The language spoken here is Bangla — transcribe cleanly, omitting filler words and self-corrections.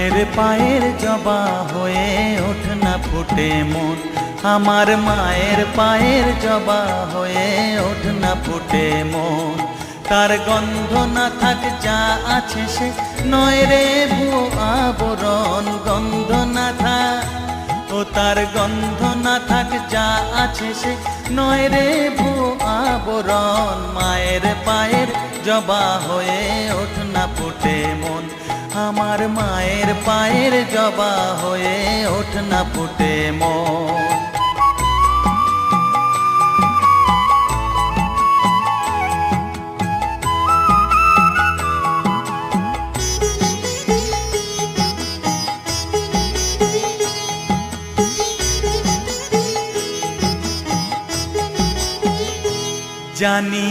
মায়ের পায়ের জবা হয়ে ওঠ না ফুটে মন, আমার মায়ের পায়ের জবা হয়ে ওঠ না ফুটে মন। তার গন্ধ না থাক যা আছে সে নয় রে ভুয়ো আবরণ, গন্ধ না থাক ও তার গন্ধ না থাক যা আছে সে নয় রে ভুয়ো আবরণ। মায়ের পায়ের জবা হয়ে ওঠ না ফুটে মন, আমার মায়ের পায়ের জবা হয়ে ওঠ না ফুটে মন। জানি